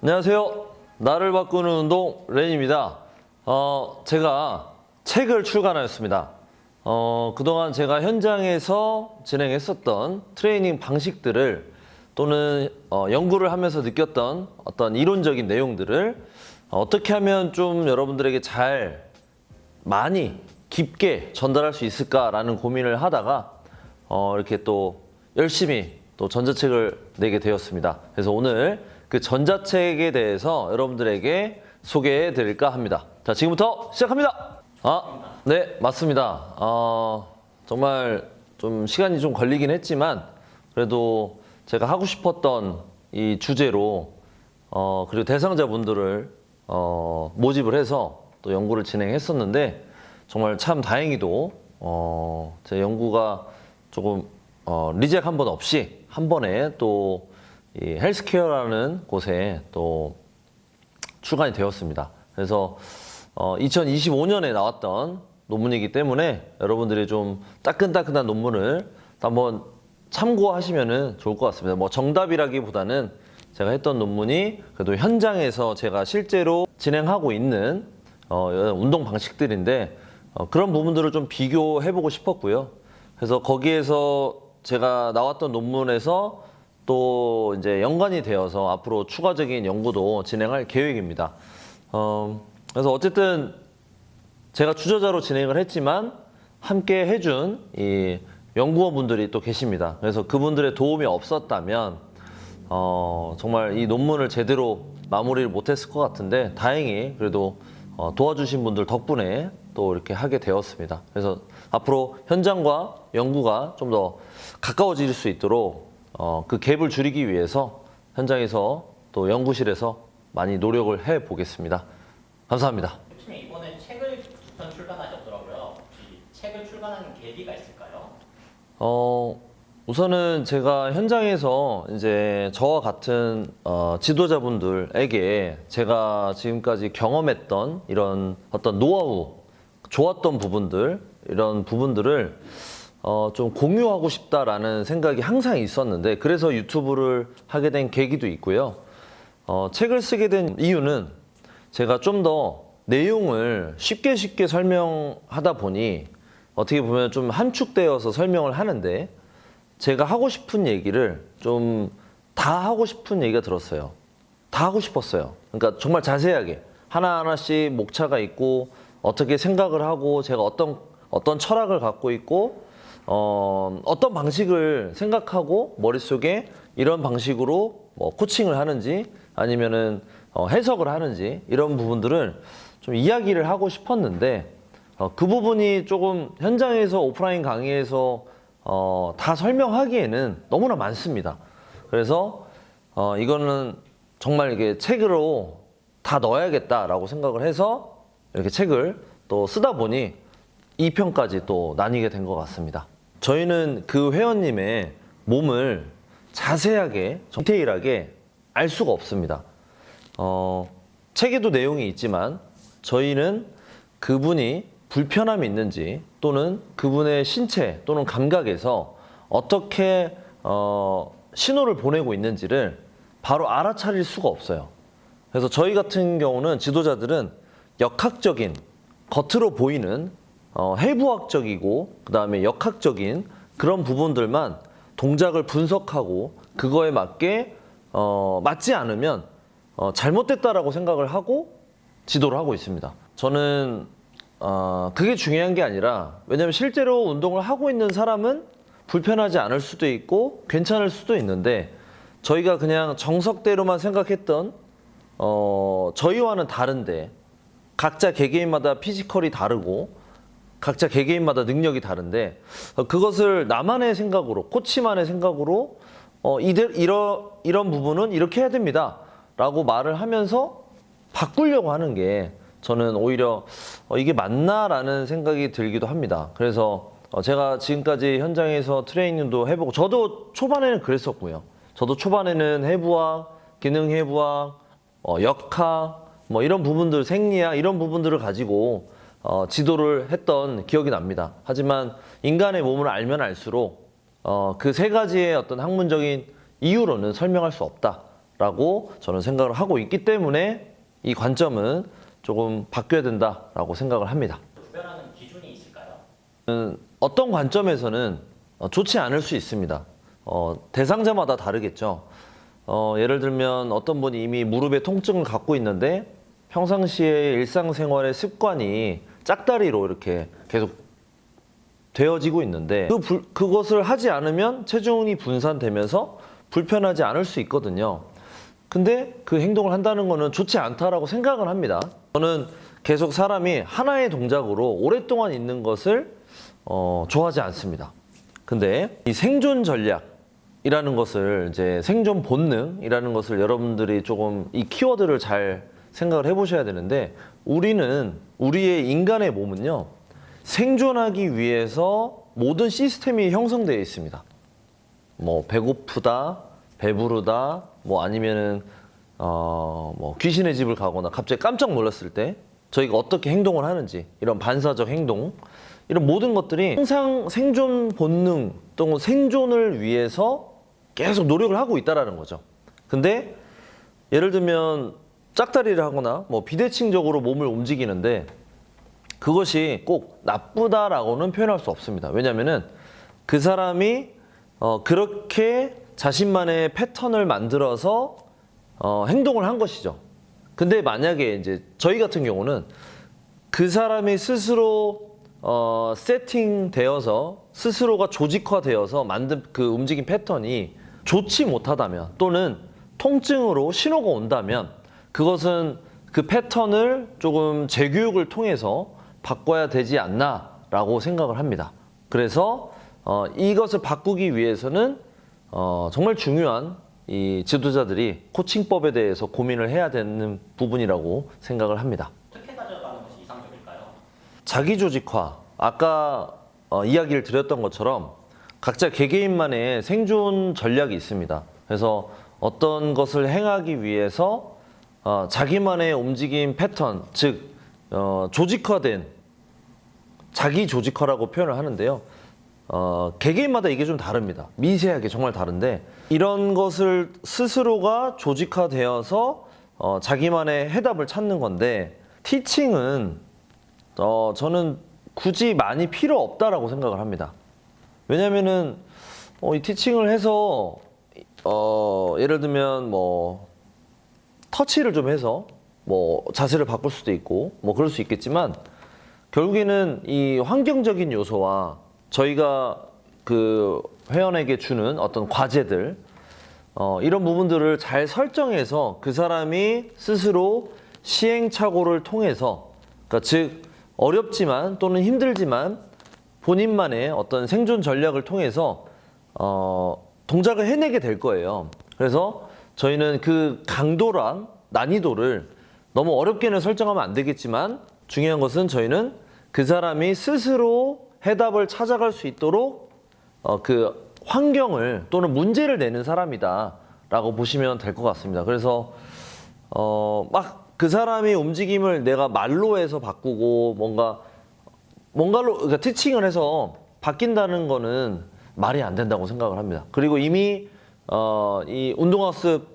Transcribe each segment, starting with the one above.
안녕하세요. 나를 바꾸는 운동 렌입니다. 제가 책을 출간하였습니다. 그동안 제가 현장에서 진행했었던 트레이닝 방식들을 또는 연구를 하면서 느꼈던 어떤 이론적인 내용들을 어떻게 하면 좀 여러분들에게 많이 깊게 전달할 수 있을까라는 고민을 하다가 이렇게 또 열심히 또 전자책을 내게 되었습니다. 그래서 오늘 그 전자책에 대해서 여러분들에게 소개해 드릴까 합니다. 자, 지금부터 시작합니다. 네, 맞습니다. 정말 좀 시간이 좀 걸리긴 했지만 그래도 제가 하고 싶었던 이 주제로 그리고 대상자분들을 모집을 해서 또 연구를 진행했었는데 정말 참 다행히도 제 연구가 조금 리젝 한 번 없이 한 번에 또 이 헬스케어라는 곳에 또 출간이 되었습니다. 그래서 2025년에 나왔던 논문이기 때문에 여러분들이 좀 따끈따끈한 논문을 한번 참고하시면 좋을 것 같습니다. 뭐 정답이라기보다는 제가 했던 논문이 그래도 현장에서 제가 실제로 진행하고 있는 운동 방식들인데 그런 부분들을 좀 비교해보고 싶었고요. 그래서 거기에서 제가 나왔던 논문에서 또 이제 연관이 되어서 앞으로 추가적인 연구도 진행할 계획입니다. 그래서 어쨌든 제가 주저자로 진행을 했지만 함께 해준 이 연구원분들이 또 계십니다. 그래서 그분들의 도움이 없었다면 정말 이 논문을 제대로 마무리를 못했을 것 같은데 다행히 그래도 도와주신 분들 덕분에 또 이렇게 하게 되었습니다. 그래서 앞으로 현장과 연구가 좀 더 가까워질 수 있도록 그 갭을 줄이기 위해서 현장에서 또 연구실에서 많이 노력을 해 보겠습니다. 감사합니다. 교수님 이번에 책을 2편 출간하셨더라고요. 혹시 책을 출간하는 계기가 있을까요? 우선은 제가 현장에서 이제 저와 같은 지도자분들에게 제가 지금까지 경험했던 이런 어떤 노하우, 좋았던 부분들, 이런 부분들을 좀 공유하고 싶다라는 생각이 항상 있었는데 그래서 유튜브를 하게 된 계기도 있고요. 책을 쓰게 된 이유는 제가 좀 더 내용을 쉽게 설명하다 보니 어떻게 보면 좀 함축되어서 설명을 하는데 제가 하고 싶은 얘기를 좀 다 하고 싶은 얘기가 들었어요. 다 하고 싶었어요. 그러니까 정말 자세하게 하나하나씩 목차가 있고 어떻게 생각을 하고 제가 어떤 철학을 갖고 있고 어떤 방식을 생각하고 머릿속에 이런 방식으로 뭐 코칭을 하는지 아니면은 해석을 하는지 이런 부분들을 좀 이야기를 하고 싶었는데 그 부분이 조금 현장에서 오프라인 강의에서 다 설명하기에는 너무나 많습니다. 그래서 이거는 정말 이게 책으로 다 넣어야겠다라고 생각을 해서 이렇게 책을 또 쓰다 보니 2편까지 또 나뉘게 된 것 같습니다. 저희는 그 회원님의 몸을 자세하게, 디테일하게 알 수가 없습니다. 책에도 내용이 있지만 저희는 그분이 불편함이 있는지 또는 그분의 신체 또는 감각에서 어떻게 신호를 보내고 있는지를 바로 알아차릴 수가 없어요. 그래서 저희 같은 경우는 지도자들은 역학적인 겉으로 보이는 해부학적이고 그 다음에 역학적인 그런 부분들만 동작을 분석하고 그거에 맞게 맞지 않으면 잘못됐다라고 생각을 하고 지도를 하고 있습니다. 저는 그게 중요한 게 아니라 왜냐면 실제로 운동을 하고 있는 사람은 불편하지 않을 수도 있고 괜찮을 수도 있는데 저희가 그냥 정석대로만 생각했던 저희와는 다른데 각자 개개인마다 피지컬이 다르고 각자 개개인마다 능력이 다른데 그것을 나만의 생각으로 코치만의 생각으로 이런 부분은 이렇게 해야 됩니다 라고 말을 하면서 바꾸려고 하는 게 저는 오히려 이게 맞나라는 생각이 들기도 합니다. 그래서 제가 지금까지 현장에서 트레이닝도 해보고 저도 초반에는 그랬었고요. 저도 초반에는 해부학, 기능 해부학, 역학 뭐 이런 부분들, 생리학 이런 부분들을 가지고 지도를 했던 기억이 납니다. 하지만 인간의 몸을 알면 알수록 그 세 가지의 어떤 학문적인 이유로는 설명할 수 없다. 된다라고 저는 생각을 하고 있기 때문에 이 관점은 조금 바뀌어야 된다라고 생각을 합니다. 구별하는 기준이 있을까요? 어떤 관점에서는 좋지 않을 수 있습니다. 대상자마다 다르겠죠. 예를 들면 어떤 분이 이미 무릎에 통증을 갖고 있는데 평상시에 일상생활의 습관이 짝다리로 이렇게 계속 되어지고 있는데 그것을 하지 않으면 체중이 분산되면서 불편하지 않을 수 있거든요. 근데 그 행동을 한다는 거는 좋지 않다라고 생각을 합니다. 저는 계속 사람이 하나의 동작으로 오랫동안 있는 것을 좋아하지 않습니다. 근데 이 생존 전략이라는 것을 이제 생존 본능이라는 것을 여러분들이 조금 이 키워드를 잘 생각을 해보셔야 되는데 우리의 인간의 몸은요 생존하기 위해서 모든 시스템이 형성되어 있습니다. 뭐 배고프다, 배부르다, 뭐 아니면은 뭐 귀신의 집을 가거나 갑자기 깜짝 놀랐을 때 저희가 어떻게 행동을 하는지 이런 반사적 행동 이런 모든 것들이 항상 생존 본능 또는 생존을 위해서 계속 노력을 하고 있다라는 거죠. 근데 예를 들면 짝다리를 하거나 뭐 비대칭적으로 몸을 움직이는데 그것이 꼭 나쁘다라고는 표현할 수 없습니다. 왜냐하면은 그 사람이 그렇게 자신만의 패턴을 만들어서 행동을 한 것이죠. 근데 만약에 이제 저희 같은 경우는 그 사람이 스스로 세팅되어서 스스로가 조직화되어서 만든 그 움직임 패턴이 좋지 못하다면 또는 통증으로 신호가 온다면 그것은 그 패턴을 조금 재교육을 통해서 바꿔야 되지 않나라고 생각을 합니다. 그래서 이것을 바꾸기 위해서는 정말 중요한 이 지도자들이 코칭법에 대해서 고민을 해야 되는 부분이라고 생각을 합니다. 어떻게 가져가는 것이 이상적일까요? 자기조직화, 아까 이야기를 드렸던 것처럼 각자 개개인만의 생존 전략이 있습니다. 그래서 어떤 것을 행하기 위해서 자기만의 움직임 패턴, 즉 조직화된 자기 조직화라고 표현을 하는데요. 개개인마다 이게 좀 다릅니다. 미세하게 정말 다른데 이런 것을 스스로가 조직화되어서 자기만의 해답을 찾는 건데 티칭은 저는 굳이 많이 필요 없다라고 생각을 합니다. 왜냐면은 이 티칭을 해서 예를 들면 뭐 터치를 좀 해서 뭐 자세를 바꿀 수도 있고 뭐 그럴 수 있겠지만 결국에는 이 환경적인 요소와 저희가 그 회원에게 주는 어떤 과제들 이런 부분들을 잘 설정해서 그 사람이 스스로 시행착오를 통해서 그러니까 즉 어렵지만 또는 힘들지만 본인만의 어떤 생존 전략을 통해서 동작을 해내게 될 거예요. 그래서 저희는 그 강도랑 난이도를 너무 어렵게는 설정하면 안 되겠지만 중요한 것은 저희는 그 사람이 스스로 해답을 찾아갈 수 있도록 그 환경을 또는 문제를 내는 사람이다 라고 보시면 될 것 같습니다. 그래서 막 그 사람이 움직임을 내가 말로 해서 바꾸고 뭔가로 그러니까 티칭을 해서 바뀐다는 거는 말이 안 된다고 생각을 합니다. 그리고 이미 이 운동학습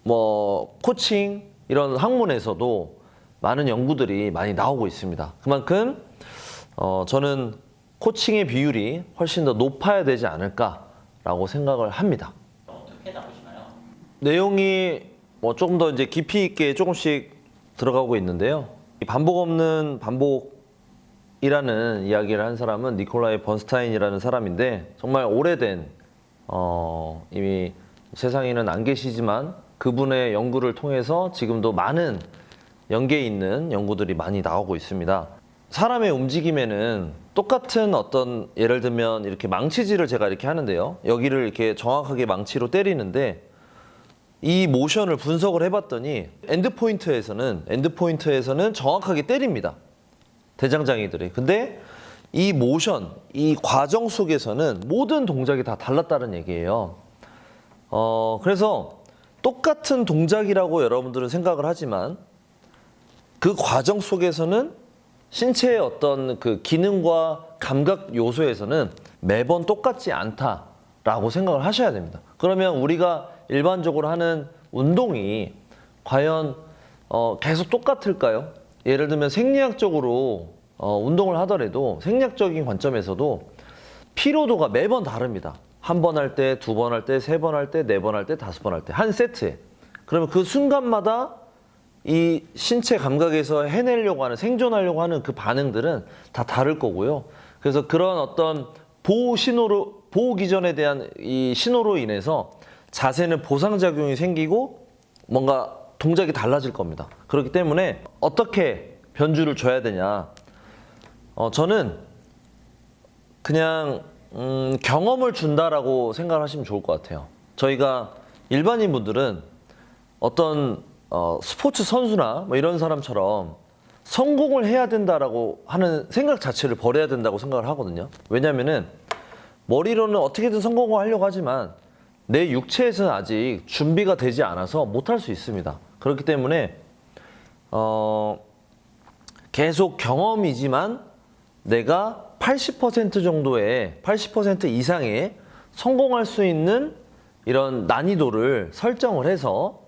뭐 코칭 이런 학문에서도 많은 연구들이 많이 나오고 있습니다. 그만큼 저는 코칭의 비율이 훨씬 더 높아야 되지 않을까라고 생각을 합니다. 어떻게 잡으시나요? 내용이 뭐 조금 더 이제 깊이 있게 조금씩 들어가고 있는데요. 이 반복 없는 반복이라는 이야기를 한 사람은 니콜라이 번스타인이라는 사람인데 정말 오래된 이미 세상에는 안 계시지만 그분의 연구를 통해서 지금도 많은 연계 있는 연구들이 많이 나오고 있습니다. 사람의 움직임에는 똑같은 어떤 예를 들면 이렇게 망치질을 제가 이렇게 하는데요. 여기를 이렇게 정확하게 망치로 때리는데 이 모션을 분석을 해봤더니 엔드포인트에서는 정확하게 때립니다. 대장장이들이. 근데 이 모션, 이 과정 속에서는 모든 동작이 다 달랐다는 얘기예요. 그래서 똑같은 동작이라고 여러분들은 생각을 하지만 그 과정 속에서는 신체의 어떤 그 기능과 감각 요소에서는 매번 똑같지 않다라고 생각을 하셔야 됩니다. 그러면 우리가 일반적으로 하는 운동이 과연 계속 똑같을까요? 예를 들면 생리학적으로 운동을 하더라도 생리학적인 관점에서도 피로도가 매번 다릅니다. 한 번 할 때, 두 번 할 때, 세 번 할 때, 네 번 할 때, 다섯 번 할 때, 한 세트에. 그러면 그 순간마다 이 신체 감각에서 해내려고 하는, 생존하려고 하는 그 반응들은 다 다를 거고요. 그래서 그런 어떤 보호 기전에 대한 이 신호로 인해서 자세는 보상작용이 생기고 뭔가 동작이 달라질 겁니다. 그렇기 때문에 어떻게 변주를 줘야 되냐. 저는 그냥 경험을 준다라고 생각을 하시면 좋을 것 같아요. 저희가 일반인 분들은 어떤 스포츠 선수나 뭐 이런 사람처럼 성공을 해야 된다라고 하는 생각 자체를 버려야 된다고 생각을 하거든요. 왜냐면은 머리로는 어떻게든 성공을 하려고 하지만 내 육체에서는 아직 준비가 되지 않아서 못할 수 있습니다. 그렇기 때문에 계속 경험이지만 내가 80% 정도의 80% 이상의 성공할 수 있는 이런 난이도를 설정을 해서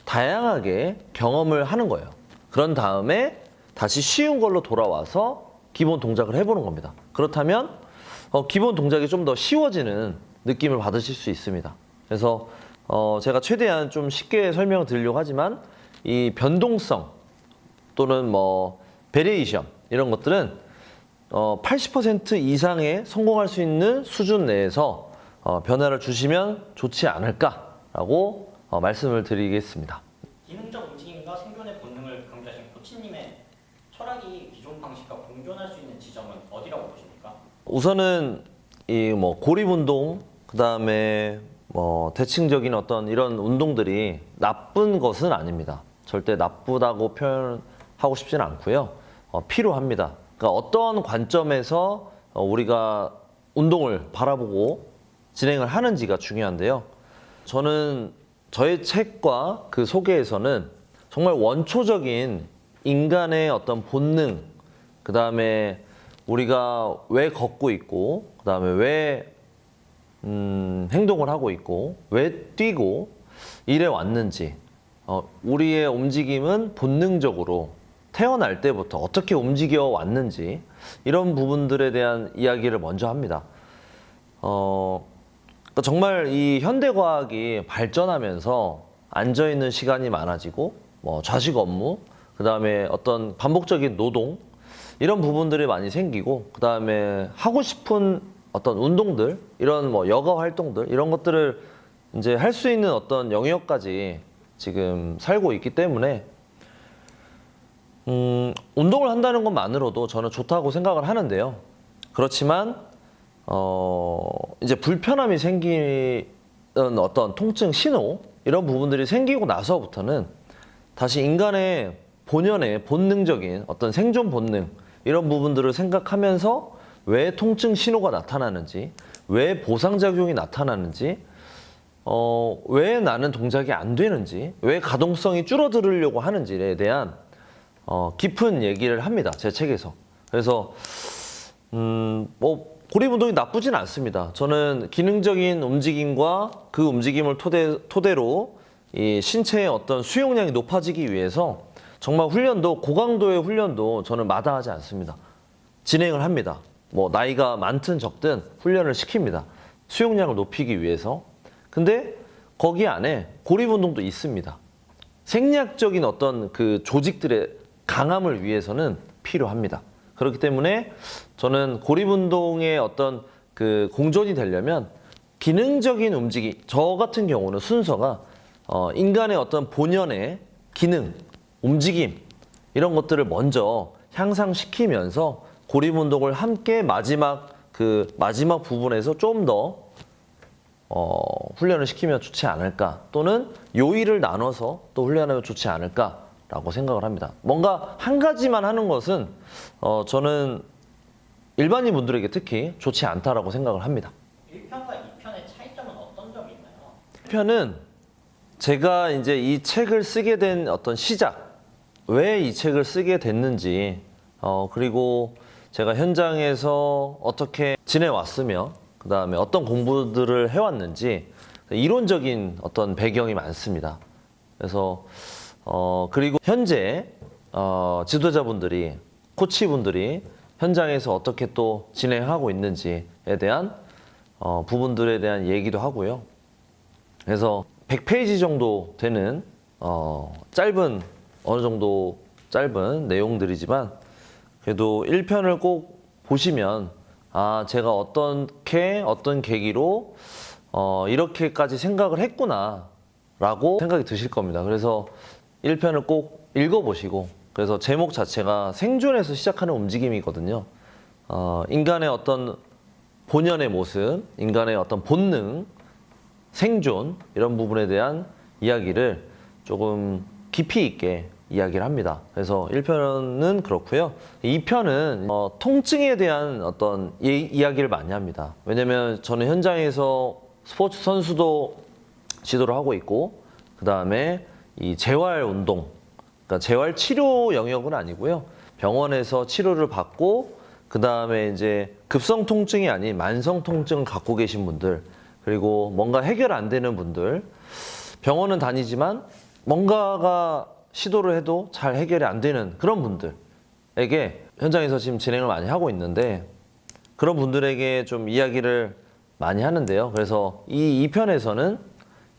다양하게 경험을 하는 거예요. 그런 다음에 다시 쉬운 걸로 돌아와서 기본 동작을 해보는 겁니다. 그렇다면 기본 동작이 좀 더 쉬워지는 느낌을 받으실 수 있습니다. 그래서 제가 최대한 좀 쉽게 설명을 드리려고 하지만 이 변동성 또는 뭐 베리에이션 이런 것들은 80% 이상의 성공할 수 있는 수준 내에서 변화를 주시면 좋지 않을까라고 말씀을 드리겠습니다. 기능적 움직임과 생존의 본능을 강조하신 코치님의 철학이 기존 방식과 공존할 수 있는 지점은 어디라고 보십니까? 우선은 이 뭐 고립 운동, 그다음에 뭐 대칭적인 어떤 이런 운동들이 나쁜 것은 아닙니다. 절대 나쁘다고 표현하고 싶지는 않고요. 필요합니다. 그러니까 어떤 관점에서 우리가 운동을 바라보고 진행을 하는지가 중요한데요. 저는 저의 책과 그 소개에서는 정말 원초적인 인간의 어떤 본능, 그 다음에 우리가 왜 걷고 있고, 그 다음에 왜 행동을 하고 있고, 왜 뛰고 이래 왔는지, 우리의 움직임은 본능적으로 태어날 때부터 어떻게 움직여 왔는지 이런 부분들에 대한 이야기를 먼저 합니다. 그러니까 정말 이 현대과학이 발전하면서 앉아있는 시간이 많아지고 뭐 좌식 업무, 그 다음에 어떤 반복적인 노동 이런 부분들이 많이 생기고, 그 다음에 하고 싶은 어떤 운동들, 이런 뭐 여가 활동들 이런 것들을 이제 할 수 있는 어떤 영역까지 지금 살고 있기 때문에 운동을 한다는 것만으로도 저는 좋다고 생각을 하는데요. 그렇지만 이제 불편함이 생기는 어떤 통증 신호 이런 부분들이 생기고 나서부터는 다시 인간의 본연의 본능적인 어떤 생존 본능 이런 부분들을 생각하면서 왜 통증 신호가 나타나는지, 왜 보상작용이 나타나는지, 왜 나는 동작이 안 되는지, 왜 가동성이 줄어들으려고 하는지에 대한 깊은 얘기를 합니다. 제 책에서. 그래서 뭐 고립 운동이 나쁘진 않습니다. 저는 기능적인 움직임과 그 움직임을 토대로 이 신체의 어떤 수용량이 높아지기 위해서 정말 훈련도 고강도의 훈련도 저는 마다하지 않습니다. 진행을 합니다. 뭐 나이가 많든 적든 훈련을 시킵니다. 수용량을 높이기 위해서. 근데 거기 안에 고립 운동도 있습니다. 생리학적인 어떤 그 조직들의 강함을 위해서는 필요합니다. 그렇기 때문에 저는 고립 운동의 어떤 그 공존이 되려면 기능적인 움직임, 저 같은 경우는 순서가 인간의 어떤 본연의 기능, 움직임 이런 것들을 먼저 향상시키면서 고립 운동을 함께 마지막 부분에서 좀 더 훈련을 시키면 좋지 않을까, 또는 요일을 나눠서 또 훈련하면 좋지 않을까라고 생각을 합니다. 뭔가 한 가지만 하는 것은 저는 일반인 분들에게 특히 좋지 않다라고 생각을 합니다. 1편과 2편의 차이점은 어떤 점이 있나요? 1편은 제가 이제 이 책을 쓰게 된 어떤 시작, 왜 이 책을 쓰게 됐는지, 그리고 제가 현장에서 어떻게 지내왔으며, 그 다음에 어떤 공부들을 해왔는지, 이론적인 어떤 배경이 많습니다. 그래서 그리고 현재 지도자분들이 코치분들이 현장에서 어떻게 또 진행하고 있는지에 대한 부분들에 대한 얘기도 하고요. 그래서 100페이지 정도 되는 짧은 어느 정도 짧은 내용들이지만 그래도 1편을 꼭 보시면 제가 어떤 계기로 이렇게까지 생각을 했구나 라고 생각이 드실 겁니다. 그래서 1편을 꼭 읽어보시고, 그래서 제목 자체가 생존에서 시작하는 움직임이거든요. 인간의 어떤 본연의 모습, 인간의 어떤 본능, 생존 이런 부분에 대한 이야기를 조금 깊이 있게 이야기를 합니다. 그래서 1편은 그렇고요. 2편은 통증에 대한 어떤 이야기를 많이 합니다. 왜냐면 저는 현장에서 스포츠 선수도 지도를 하고 있고, 그 다음에 이 재활 운동, 그러니까 재활 치료 영역은 아니고요. 병원에서 치료를 받고, 그 다음에 이제 급성 통증이 아닌 만성 통증을 갖고 계신 분들, 그리고 뭔가 해결 안 되는 분들, 병원은 다니지만 뭔가가 시도를 해도 잘 해결이 안 되는 그런 분들에게 현장에서 지금 진행을 많이 하고 있는데, 그런 분들에게 좀 이야기를 많이 하는데요. 그래서 이 2편에서는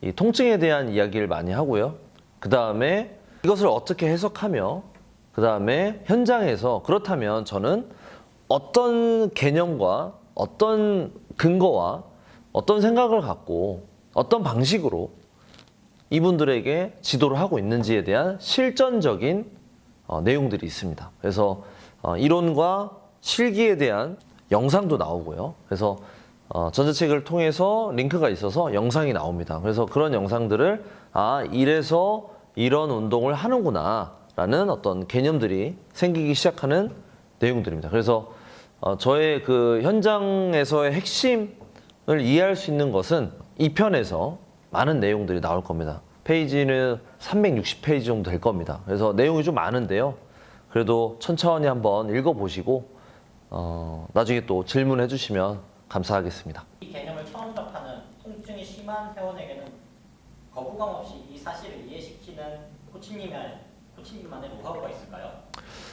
이 통증에 대한 이야기를 많이 하고요. 그 다음에 이것을 어떻게 해석하며, 그 다음에 현장에서 그렇다면 저는 어떤 개념과 어떤 근거와 어떤 생각을 갖고 어떤 방식으로 이분들에게 지도를 하고 있는지에 대한 실전적인 내용들이 있습니다. 그래서 이론과 실기에 대한 영상도 나오고요. 그래서 전자책을 통해서 링크가 있어서 영상이 나옵니다. 그래서 그런 영상들을 이래서 이런 운동을 하는구나 라는 어떤 개념들이 생기기 시작하는 내용들입니다. 그래서 저의 그 현장에서의 핵심을 이해할 수 있는 것은 이 편에서 많은 내용들이 나올 겁니다. 페이지는 360페이지 정도 될 겁니다. 그래서 내용이 좀 많은데요. 그래도 천천히 한번 읽어보시고 나중에 또 질문해 주시면 감사하겠습니다. 이 개념을 처음 접하는 통증이 심한 회원에게는 거부감 없이 이 사실을 이해시키는 코치님만의 노하우가 있을까요?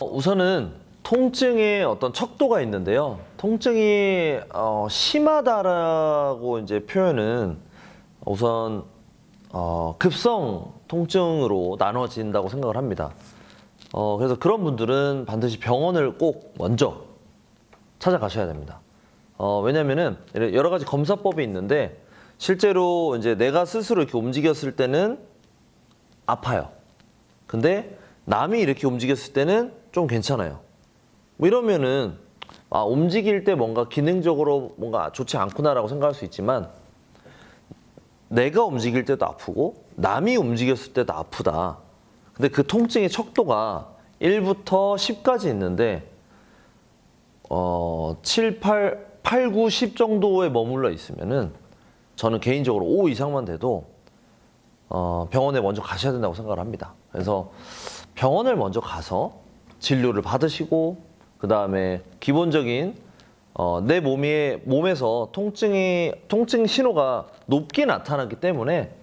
우선은 통증의 어떤 척도가 있는데요. 통증이 심하다라고 이제 표현은 우선 급성 통증으로 나눠진다고 생각을 합니다. 그래서 그런 분들은 반드시 병원을 꼭 먼저 찾아가셔야 됩니다. 왜냐면은 여러 가지 검사법이 있는데 실제로 이제 내가 스스로 이렇게 움직였을 때는 아파요. 근데 남이 이렇게 움직였을 때는 좀 괜찮아요. 뭐 이러면은 움직일 때 뭔가 기능적으로 뭔가 좋지 않구나라고 생각할 수 있지만, 내가 움직일 때도 아프고 남이 움직였을 때도 아프다. 근데 그 통증의 척도가 1부터 10까지 있는데 7, 8, 9, 10 정도에 머물러 있으면은 저는 개인적으로 5 이상만 돼도 병원에 먼저 가셔야 된다고 생각을 합니다. 그래서 병원을 먼저 가서 진료를 받으시고, 그 다음에 기본적인 내 몸에서 통증 신호가 높게 나타났기 때문에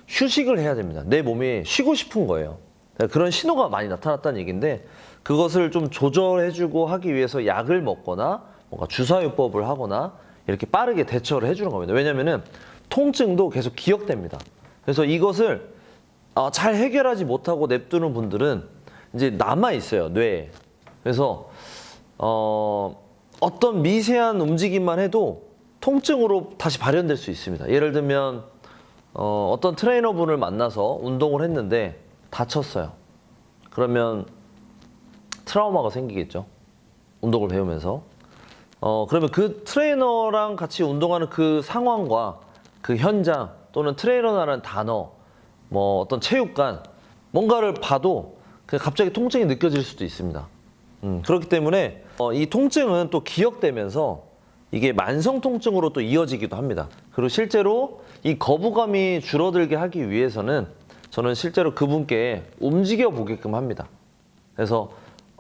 휴식을 해야 됩니다. 내 몸이 쉬고 싶은 거예요. 그런 신호가 많이 나타났다는 얘기인데, 그것을 좀 조절해주고 하기 위해서 약을 먹거나 뭔가 주사요법을 하거나 이렇게 빠르게 대처를 해주는 겁니다. 왜냐면은 통증도 계속 기억됩니다. 그래서 이것을 잘 해결하지 못하고 냅두는 분들은 이제 남아 있어요, 뇌에. 그래서 어떤 미세한 움직임만 해도 통증으로 다시 발현될 수 있습니다. 예를 들면 어떤 트레이너분을 만나서 운동을 했는데 다쳤어요. 그러면 트라우마가 생기겠죠. 운동을 배우면서. 그러면 그 트레이너랑 같이 운동하는 그 상황과 그 현장, 또는 트레이너라는 단어, 뭐 어떤 체육관, 뭔가를 봐도 그냥 갑자기 통증이 느껴질 수도 있습니다. 그렇기 때문에 이 통증은 또 기억되면서 이게 만성 통증으로 또 이어지기도 합니다. 그리고 실제로 이 거부감이 줄어들게 하기 위해서는 저는 실제로 그분께 움직여 보게끔 합니다. 그래서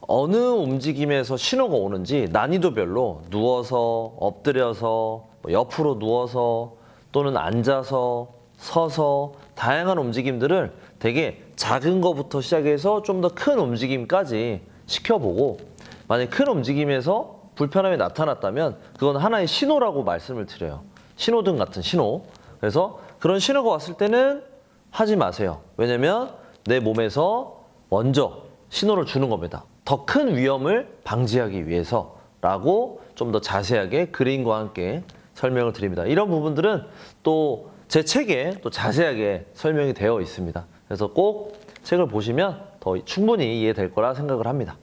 어느 움직임에서 신호가 오는지 난이도별로 누워서, 엎드려서, 옆으로 누워서, 또는 앉아서, 서서 다양한 움직임들을 되게 작은 거부터 시작해서 좀 더 큰 움직임까지 시켜보고, 만약 큰 움직임에서 불편함이 나타났다면 그건 하나의 신호라고 말씀을 드려요. 신호등 같은 신호. 그래서 그런 신호가 왔을 때는 하지 마세요. 왜냐면 내 몸에서 먼저 신호를 주는 겁니다. 더 큰 위험을 방지하기 위해서라고 좀 더 자세하게 그림과 함께 설명을 드립니다. 이런 부분들은 또 제 책에 또 자세하게 설명이 되어 있습니다. 그래서 꼭 책을 보시면 더 충분히 이해될 거라 생각을 합니다.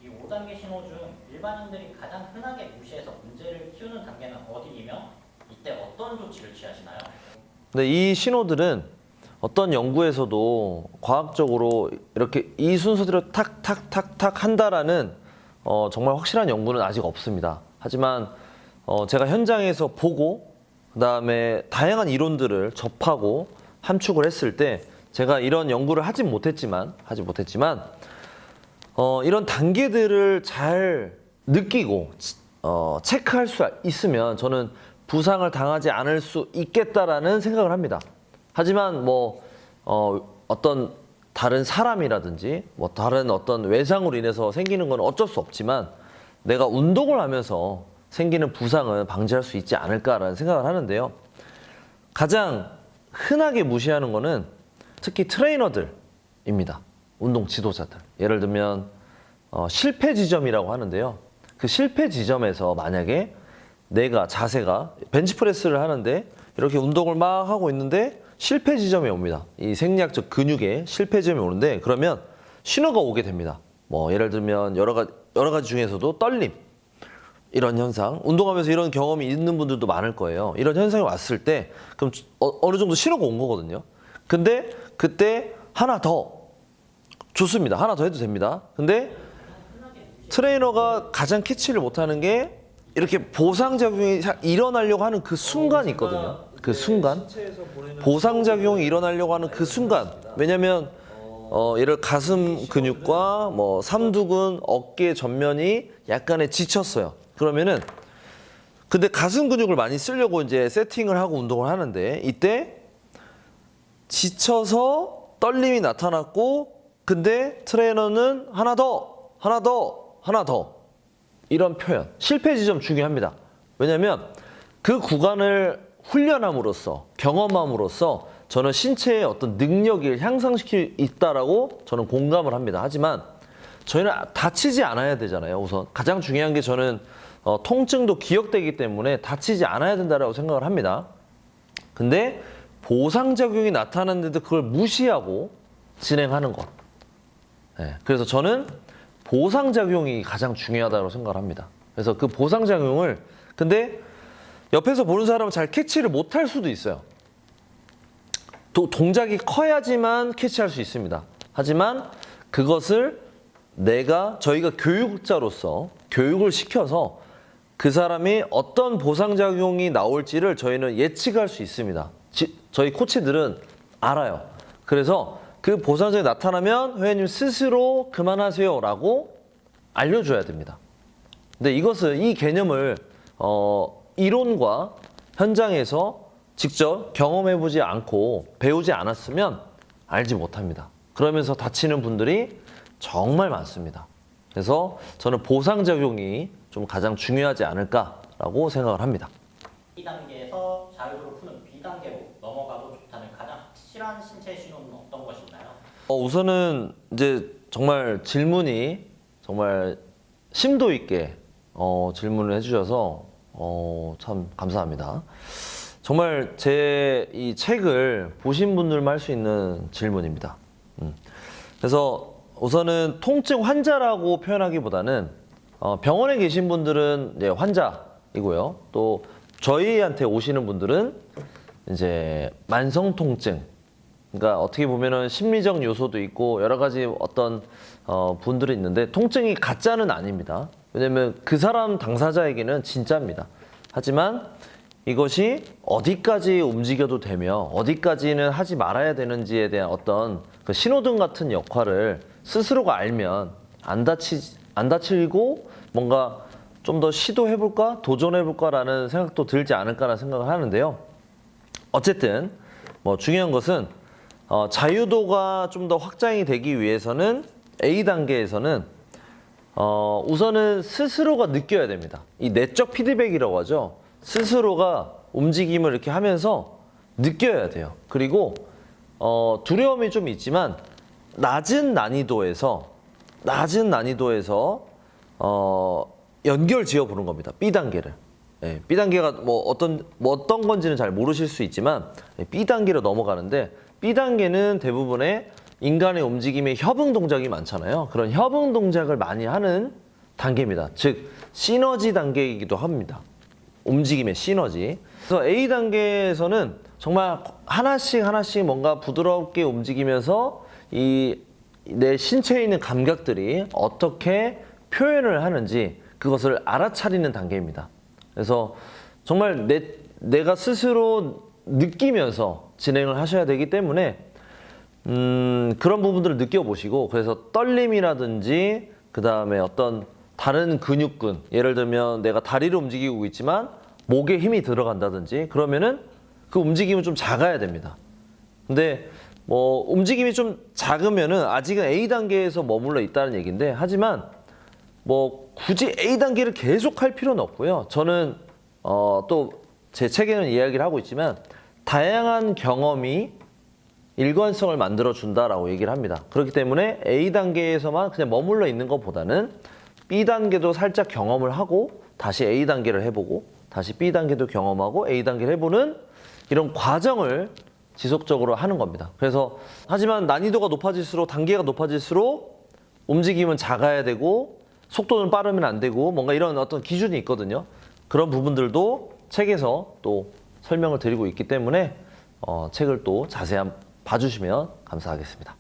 이 5단계 신호 중 일반인들이 가장 흔하게 무시해서 문제를 키우는 단계는 어디이며 이때 어떤 조치를 취하시나요? 근데 이 신호들은 어떤 연구에서도 과학적으로 이렇게 이 순서대로 탁탁탁탁 한다라는 정말 확실한 연구는 아직 없습니다. 하지만 제가 현장에서 보고 그다음에 다양한 이론들을 접하고 함축을 했을 때 제가 이런 연구를 하지 못했지만 이런 단계들을 잘 느끼고 체크할 수 있으면 저는 부상을 당하지 않을 수 있겠다라는 생각을 합니다. 하지만 어떤 다른 사람이라든지 다른 어떤 외상으로 인해서 생기는 건 어쩔 수 없지만 내가 운동을 하면서 생기는 부상은 방지할 수 있지 않을까라는 생각을 하는데요. 가장 흔하게 무시하는 거는 특히 트레이너들입니다. 운동 지도자들. 예를 들면 실패 지점이라고 하는데요. 그 실패 지점에서 만약에 내가 자세가 벤치프레스를 하는데 이렇게 운동을 막 하고 있는데 실패 지점이 옵니다. 이 생리학적 근육에 실패 지점이 오는데 그러면 신호가 오게 됩니다. 예를 들면 여러 가지 중에서도 떨림, 이런 현상, 운동하면서 이런 경험이 있는 분들도 많을 거예요. 이런 현상이 왔을 때 그럼 어느 정도 신호가 온 거거든요. 근데 그때 하나 더 좋습니다. 하나 더 해도 됩니다. 근데 트레이너가 가장 캐치를 못하는 게 이렇게 보상작용이 일어나려고 하는 그 순간이 있거든요. 그 순간. 보상작용이 일어나려고 하는 그 순간. 왜냐면 예를 가슴 근육과 삼두근, 어깨 전면이 약간의 지쳤어요. 그러면은 근데 가슴 근육을 많이 쓰려고 이제 세팅을 하고 운동을 하는데 이때 지쳐서 떨림이 나타났고 근데 트레이너는 하나 더 이런 표현. 실패 지점 중요합니다. 왜냐면 그 구간을 훈련함으로써 경험함으로써 저는 신체의 어떤 능력을 향상시킬 있다라고 저는 공감을 합니다. 하지만 저희는 다치지 않아야 되잖아요. 우선 가장 중요한 게 저는 통증도 기억되기 때문에 다치지 않아야 된다라고 생각을 합니다. 근데 보상작용이 나타났는데도 그걸 무시하고 진행하는 것. 네, 그래서 저는 보상작용이 가장 중요하다고 생각을 합니다. 그래서 그 보상작용을 근데 옆에서 보는 사람은 잘 캐치를 못할 수도 있어요. 동작이 커야지만 캐치할 수 있습니다. 하지만 그것을 저희가 교육자로서 교육을 시켜서 그 사람이 어떤 보상작용이 나올지를 저희는 예측할 수 있습니다. 저희 코치들은 알아요. 그래서 그 보상작용이 나타나면 회원님 스스로 그만하세요 라고 알려줘야 됩니다. 근데 이 개념을 이론과 현장에서 직접 경험해보지 않고 배우지 않았으면 알지 못합니다. 그러면서 다치는 분들이 정말 많습니다. 그래서 저는 보상작용이 좀 가장 중요하지 않을까라고 생각을 합니다. 2단계에서 자유로 푸는 B단계로 넘어가도 좋다는 가장 확실한 신체 신호는 어떤 것인가요? 우선은 이제 정말 질문이 정말 심도 있게 질문을 해주셔서 참 감사합니다. 정말 제 이 책을 보신 분들만 할 수 있는 질문입니다. 그래서 우선은 통증 환자라고 표현하기보다는 병원에 계신 분들은 이제 환자이고요. 또 저희한테 오시는 분들은 이제 만성 통증. 그러니까 어떻게 보면은 심리적 요소도 있고 여러 가지 어떤 분들이 있는데 통증이 가짜는 아닙니다. 왜냐면 그 사람 당사자에게는 진짜입니다. 하지만 이것이 어디까지 움직여도 되며 어디까지는 하지 말아야 되는지에 대한 어떤 그 신호등 같은 역할을 스스로가 알면 안 다치고 뭔가 좀 더 시도해볼까 도전해볼까라는 생각도 들지 않을까라는 생각을 하는데요. 어쨌든 중요한 것은 자유도가 좀 더 확장이 되기 위해서는 A 단계에서는 우선은 스스로가 느껴야 됩니다. 이 내적 피드백이라고 하죠. 스스로가 움직임을 이렇게 하면서 느껴야 돼요. 그리고 두려움이 좀 있지만 낮은 난이도에서 연결 지어 보는 겁니다. B 단계를. 예, B 단계가 뭐 어떤 건지는 잘 모르실 수 있지만 B 단계로 넘어가는데 B 단계는 대부분의 인간의 움직임에 협응 동작이 많잖아요. 그런 협응 동작을 많이 하는 단계입니다. 즉 시너지 단계이기도 합니다. 움직임의 시너지. 그래서 A 단계에서는 정말 하나씩 뭔가 부드럽게 움직이면서 이 내 신체에 있는 감각들이 어떻게 표현을 하는지 그것을 알아차리는 단계입니다. 그래서 정말 내가 스스로 느끼면서 진행을 하셔야 되기 때문에 그런 부분들을 느껴보시고, 그래서 떨림이라든지 그 다음에 어떤 다른 근육근, 예를 들면 내가 다리를 움직이고 있지만 목에 힘이 들어간다든지 그러면은 그 움직임은 좀 작아야 됩니다. 근데 뭐 움직임이 좀 작으면은 아직은 A 단계에서 머물러 있다는 얘기인데, 하지만 뭐 굳이 A 단계를 계속 할 필요는 없고요. 저는 또 제 책에는 이야기를 하고 있지만 다양한 경험이 일관성을 만들어 준다라고 얘기를 합니다. 그렇기 때문에 A 단계에서만 그냥 머물러 있는 것보다는 B 단계도 살짝 경험을 하고 다시 A 단계를 해보고 다시 B 단계도 경험하고 A 단계를 해보는 이런 과정을 지속적으로 하는 겁니다. 그래서 하지만 난이도가 높아질수록, 단계가 높아질수록 움직임은 작아야 되고 속도는 빠르면 안 되고 뭔가 이런 어떤 기준이 있거든요. 그런 부분들도 책에서 또 설명을 드리고 있기 때문에 책을 또 자세히 봐주시면 감사하겠습니다.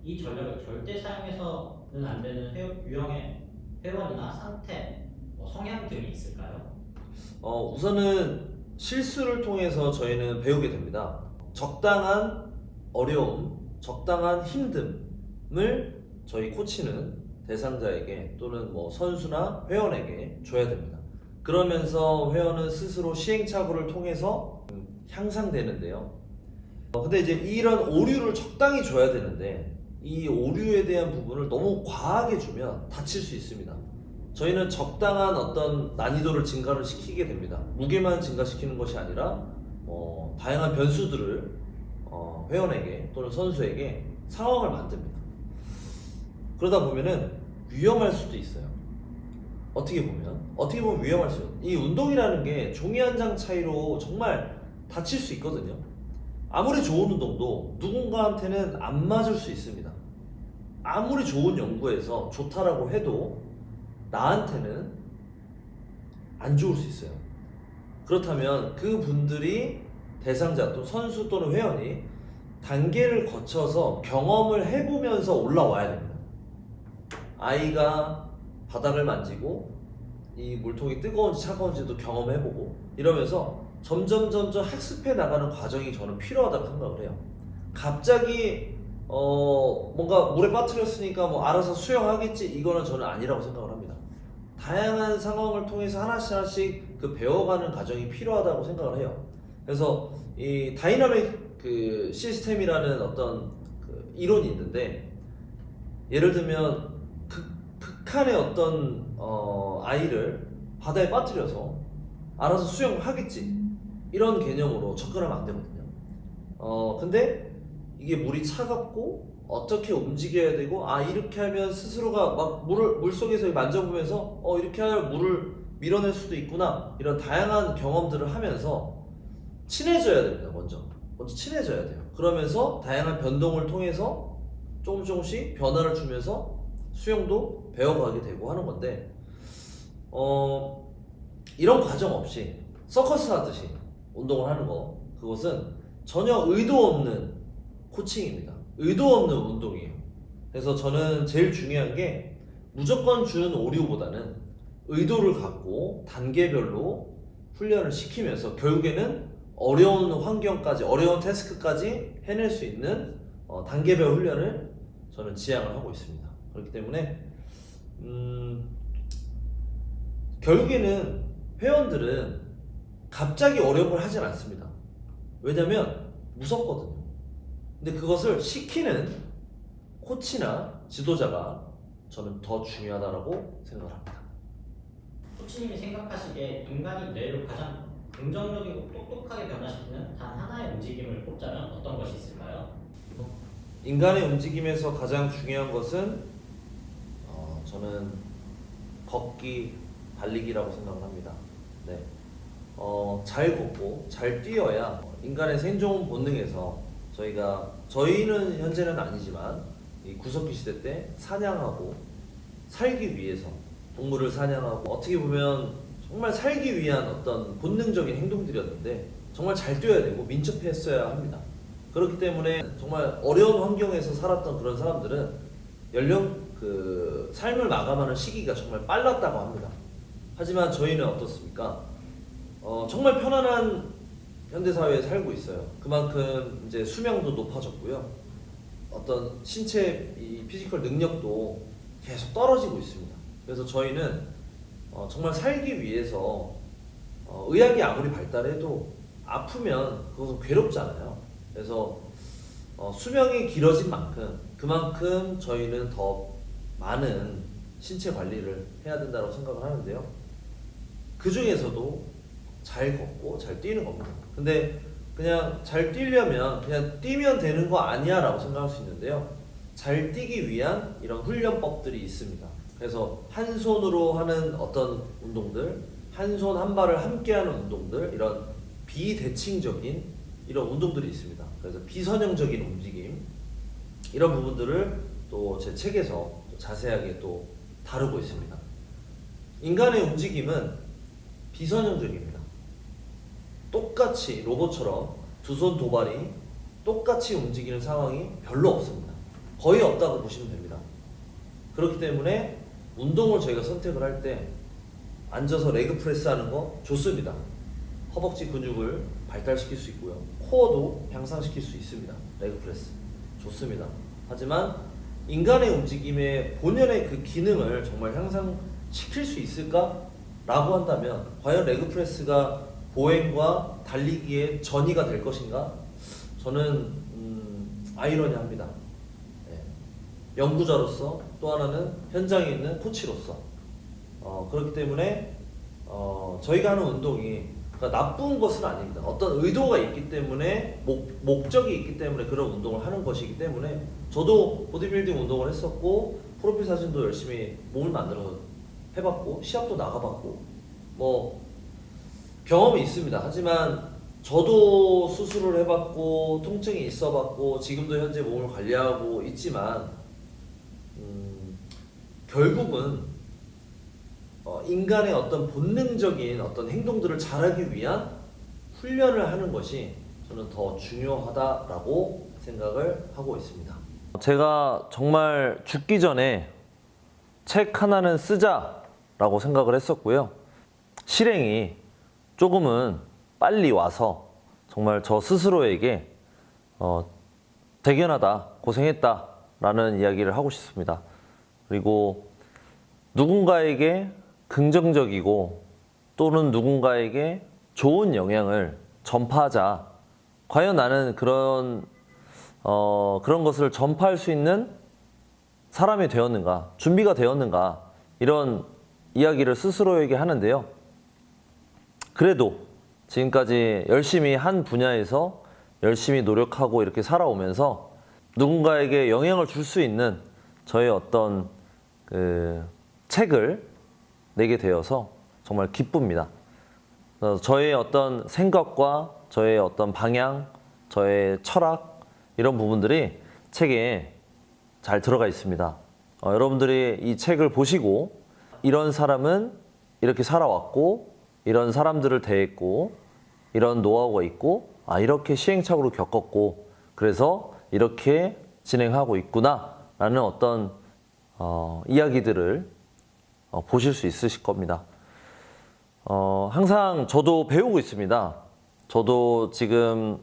이 전략을 절대 사용해서는 안 되는 유형의 회원이나 상태, 성향 등이 있을까요? 우선은 실수를 통해서 저희는 배우게 됩니다. 적당한 어려움, 적당한 힘듦을 저희 코치는 대상자에게 또는 뭐 선수나 회원에게 줘야 됩니다. 그러면서 회원은 스스로 시행착오를 통해서 향상되는데요. 근데 이제 이런 오류를 적당히 줘야 되는데 이 오류에 대한 부분을 너무 과하게 주면 다칠 수 있습니다. 저희는 적당한 어떤 난이도를 증가를 시키게 됩니다. 무게만 증가시키는 것이 아니라 다양한 변수들을 회원에게 또는 선수에게 상황을 만듭니다. 그러다 보면은 위험할 수도 있어요. 어떻게 보면 위험할 수 있어요. 이 운동이라는 게 종이 한 장 차이로 정말 다칠 수 있거든요. 아무리 좋은 운동도 누군가한테는 안 맞을 수 있습니다. 아무리 좋은 연구에서 좋다라고 해도 나한테는 안 좋을 수 있어요. 그렇다면 그 분들이 대상자 또 선수 또는 회원이 단계를 거쳐서 경험을 해보면서 올라와야 됩니다. 아이가 바닥을 만지고 이 물통이 뜨거운지 차가운지도 경험해보고 이러면서 점점 학습해 나가는 과정이 저는 필요하다고 생각을 해요. 갑자기 뭔가 물에 빠뜨렸으니까 뭐 알아서 수영하겠지, 이거는 저는 아니라고 생각을 합니다. 다양한 상황을 통해서 하나씩 그 배워가는 과정이 필요하다고 생각을 해요. 그래서 이 다이나믹 그 시스템이라는 어떤 그 이론이 있는데, 예를 들면 극한의 어떤 아이를 바다에 빠뜨려서 알아서 수영하겠지, 이런 개념으로 접근하면 안 되거든요. 근데 이게 물이 차갑고 어떻게 움직여야 되고, 이렇게 하면 스스로가 막 물 속에서 만져보면서 이렇게 하면 물을 밀어낼 수도 있구나, 이런 다양한 경험들을 하면서 친해져야 됩니다. 먼저 친해져야 돼요. 그러면서 다양한 변동을 통해서 조금씩 변화를 주면서 수영도 배워가게 되고 하는 건데, 이런 과정 없이 서커스 하듯이 운동을 하는 거, 그것은 전혀 의도 없는 코칭입니다. 의도 없는 운동이에요. 그래서 저는 제일 중요한 게 무조건 주는 오류보다는 의도를 갖고 단계별로 훈련을 시키면서 결국에는 어려운 환경까지, 어려운 태스크까지 해낼 수 있는 단계별 훈련을 저는 지향을 하고 있습니다. 그렇기 때문에 결국에는 회원들은 갑자기 어려운 걸 하진 않습니다. 왜냐면 무섭거든요. 무섭기 때문에. 그렇기 때문에 근데 그것을 시키는 코치나 지도자가 저는 더 중요하다고 생각을 합니다. 코치님이 생각하시기에 인간이 뇌를 가장 긍정적이고 똑똑하게 변화시키는 단 하나의 움직임을 꼽자면 어떤 것이 있을까요? 인간의 움직임에서 가장 중요한 것은 저는 걷기, 달리기라고 생각을 합니다. 네. 잘 걷고 잘 뛰어야 인간의 생존 본능에서 저희는 현재는 아니지만 이 구석기 시대 때 사냥하고 살기 위해서 동물을 사냥하고 어떻게 보면 정말 살기 위한 어떤 본능적인 행동들이었는데 정말 잘 뛰어야 되고 민첩했어야 합니다. 그렇기 때문에 정말 어려운 환경에서 살았던 그런 사람들은 삶을 마감하는 시기가 정말 빨랐다고 합니다. 하지만 저희는 어떻습니까? 정말 편안한 현대사회에 살고 있어요. 그만큼 이제 수명도 높아졌고요. 어떤 신체 이 피지컬 능력도 계속 떨어지고 있습니다. 그래서 저희는 정말 살기 위해서 의학이 아무리 발달해도 아프면 그것은 괴롭잖아요. 그래서 수명이 길어진 만큼 그만큼 저희는 더 많은 신체 관리를 해야 된다고 생각을 하는데요. 그 중에서도 잘 걷고 잘 뛰는 겁니다. 근데 그냥 잘 뛰려면 그냥 뛰면 되는 거 아니야 라고 생각할 수 있는데요. 잘 뛰기 위한 이런 훈련법들이 있습니다. 그래서 한 손으로 하는 어떤 운동들, 한 손 한 발을 함께 하는 운동들, 이런 비대칭적인 이런 운동들이 있습니다. 그래서 비선형적인 움직임, 이런 부분들을 또 제 책에서 자세하게 또 다루고 있습니다. 인간의 움직임은 비선형적입니다. 똑같이 로봇처럼 두 손 두 발이 똑같이 움직이는 상황이 별로 없습니다. 거의 없다고 보시면 됩니다. 그렇기 때문에 운동을 저희가 선택을 할 때 앉아서 레그 프레스 하는 거 좋습니다. 허벅지 근육을 발달시킬 수 있고요. 코어도 향상시킬 수 있습니다. 레그 프레스 좋습니다. 하지만 인간의 움직임의 본연의 그 기능을 정말 향상시킬 수 있을까? 라고 한다면 과연 레그 프레스가 보행과 달리기의 전이가 될 것인가? 저는 아이러니합니다. 네. 연구자로서 또 하나는 현장에 있는 코치로서 그렇기 때문에 저희가 하는 운동이 그러니까 나쁜 것은 아닙니다. 어떤 의도가 있기 때문에 목적이 있기 때문에 그런 운동을 하는 것이기 때문에 저도 보디빌딩 운동을 했었고 프로필 사진도 열심히 몸을 만들어서 해봤고 시합도 나가봤고 뭐 경험이 있습니다. 하지만 저도 수술을 해봤고 통증이 있어봤고 지금도 현재 몸을 관리하고 있지만 결국은 인간의 어떤 본능적인 어떤 행동들을 잘하기 위한 훈련을 하는 것이 저는 더 중요하다라고 생각을 하고 있습니다. 제가 정말 죽기 전에 책 하나는 쓰자라고 생각을 했었고요. 실행이 조금은 빨리 와서 정말 저 스스로에게 대견하다, 고생했다라는 이야기를 하고 싶습니다. 그리고 누군가에게 긍정적이고 또는 누군가에게 좋은 영향을 전파하자. 과연 나는 그런 것을 전파할 수 있는 사람이 되었는가, 준비가 되었는가, 이런 이야기를 스스로에게 하는데요. 그래도 지금까지 열심히 한 분야에서 열심히 노력하고 이렇게 살아오면서 누군가에게 영향을 줄 수 있는 저의 어떤 책을 내게 되어서 정말 기쁩니다. 저의 어떤 생각과 저의 어떤 방향, 저의 철학 이런 부분들이 책에 잘 들어가 있습니다. 여러분들이 이 책을 보시고 이런 사람은 이렇게 살아왔고 이런 사람들을 대했고 이런 노하우가 있고 이렇게 시행착오를 겪었고 그래서 이렇게 진행하고 있구나 라는 어떤 이야기들을 보실 수 있으실 겁니다. 항상 저도 배우고 있습니다. 저도 지금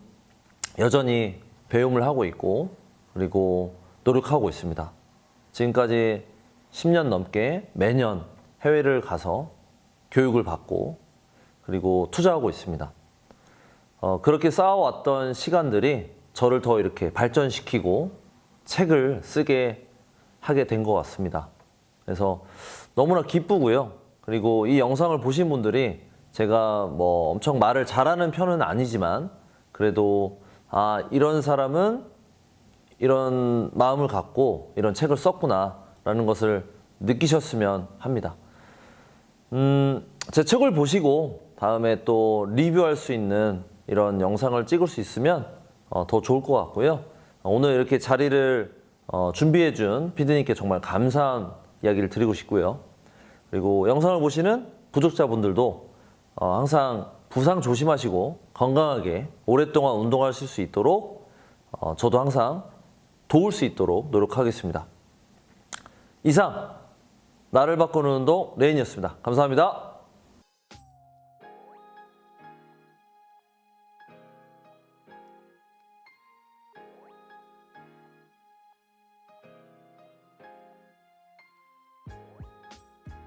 여전히 배움을 하고 있고 그리고 노력하고 있습니다. 지금까지 10년 넘게 매년 해외를 가서 교육을 받고 그리고 투자하고 있습니다. 그렇게 쌓아왔던 시간들이 저를 더 이렇게 발전시키고 책을 쓰게 하게 된 것 같습니다. 그래서 너무나 기쁘고요. 그리고 이 영상을 보신 분들이 제가 뭐 엄청 말을 잘하는 편은 아니지만 그래도 이런 사람은 이런 마음을 갖고 이런 책을 썼구나라는 것을 느끼셨으면 합니다. 제 책을 보시고 다음에 또 리뷰할 수 있는 이런 영상을 찍을 수 있으면 더 좋을 것 같고요. 오늘 이렇게 자리를 준비해준 피디님께 정말 감사한 이야기를 드리고 싶고요. 그리고 영상을 보시는 구독자분들도 항상 부상 조심하시고 건강하게 오랫동안 운동하실 수 있도록 저도 항상 도울 수 있도록 노력하겠습니다. 이상 나를 바꾸는 운동 레인이었습니다. 감사합니다.